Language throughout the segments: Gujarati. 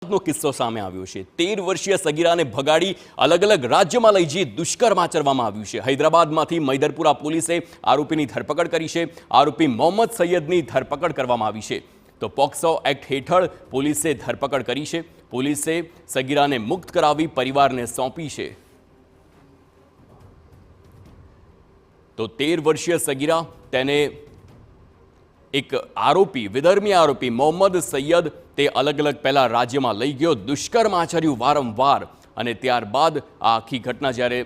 જેહાદનો કિસ્સો સામે આવ્યો છે। 13 વર્ષીય સગીરાને ભગાડી અલગ અલગ રાજ્યમાં લઈ જઈ દુષ્કર્મ આચરવામાં આવ્યું છે। હૈદરાબાદમાંથી મૈદરપુરા પોલીસે આરોપીની ધરપકડ કરી છે। આરોપી મોહમ્મદ સૈયદની ધરપકડ કરવામાં આવી છે। તો પોક્સો એક્ટ હેઠળ પોલીસે ધરપકડ કરી છે। પોલીસે સગીરાને મુક્ત કરાવી પરિવારને સોંપી છે। તો 13 વર્ષીય સગીરા તેને એક આરોપી વિધર્મી આરોપી મોહમ્મદ સૈયદ તે અલગ અલગ પહેલા રાજ્યમાં લઈ ગયો, દુષ્કર્મ આચર્યું વારંવાર અને ત્યારબાદ આ આખી ઘટના જ્યારે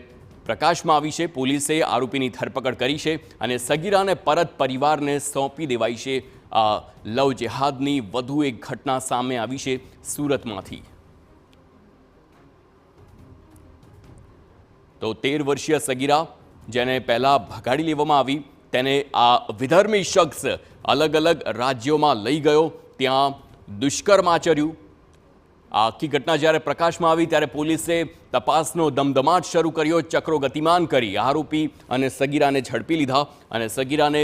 પ્રકાશમાં આવી છે પોલીસે આરોપીની ધરપકડ કરી છે અને સગીરાને પરત પરિવારને સોંપી દેવાઈ છે। આ લવ જેહાદની વધુ એક ઘટના સામે આવી છે સુરતમાંથી। તો 13 વર્ષીય સગીરા જેને પહેલા ભગાડી લેવામાં આવી તેને આ વિધર્મી શખ્સ અલગ અલગ રાજ્યોમાં લઈ ગયો, ત્યાં દુષ્કર્મ આચર્યું। આ આખી ઘટના જ્યારે પ્રકાશમાં આવી ત્યારે પોલીસે તપાસનો ધમધમાટ શરૂ કર્યો, ચક્રો ગતિમાન કરી આરોપી અને સગીરાને ઝડપી લીધા અને સગીરાને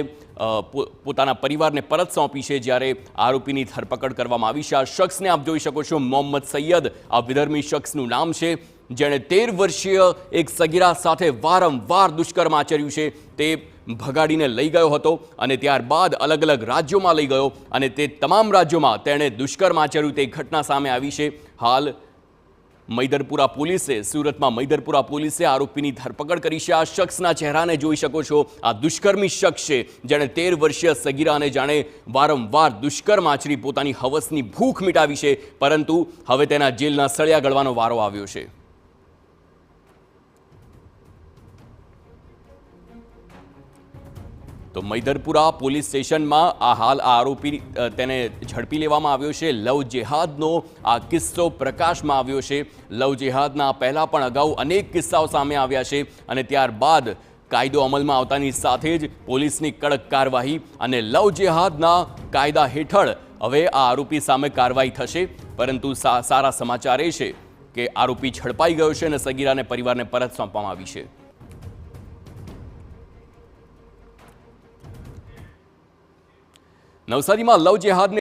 પોતાના પરિવારને પરત સોંપી છે જ્યારે આરોપીની ધરપકડ કરવામાં આવી છે। આ શખ્સને આપ જોઈ શકો છો, મોહમ્મદ સૈયદ આ વિધર્મી શખ્સનું નામ છે, જેણે 13 વર્ષીય એક સગીરા સાથે વારંવાર દુષ્કર્મ આચર્યું છે। તે ભગાડીને લઈ ગયો હતો અને ત્યારબાદ અલગ અલગ રાજ્યોમાં લઈ ગયો અને તે તમામ રાજ્યોમાં તેણે દુષ્કર્મ આચર્યું તે ઘટના સામે આવી છે। હાલ મૈદરપુરા પોલીસે સુરતમાં મૈદરપુરા પોલીસે આરોપીની ધરપકડ કરી છે। આ શખ્સના ચહેરાને જોઈ શકો છો, આ દુષ્કર્મી શખ્સ છે જેણે 13 વર્ષીય સગીરાને જાણે વારંવાર દુષ્કર્મ આચરી પોતાની હવસની ભૂખ મિટાવી છે, પરંતુ હવે તેના જેલના સળિયા ગળવાનો વારો આવ્યો છે। તો મૈદરપુરા પોલીસ સ્ટેશનમાં હાલ આ આરોપી તેને ઝડપી લેવામાં આવ્યો છે। લવ જેહાદનો આ કિસ્સો પ્રકાશમાં આવ્યો છે। લવ જેહાદના પહેલા પણ અગાઉ અનેક કિસ્સાઓ સામે આવ્યા છે અને ત્યારબાદ કાયદો અમલમાં આવતાની સાથે જ પોલીસની કડક કાર્યવાહી અને લવ જેહાદના કાયદા હેઠળ હવે આ આરોપી સામે કાર્યવાહી થશે। પરંતુ સારા સમાચાર એ છે કે આરોપી ઝડપાઈ ગયો છે અને સગીરાને પરિવારને પરત સોંપવામાં આવી છે। નવસારીમાં લવ જેહાદને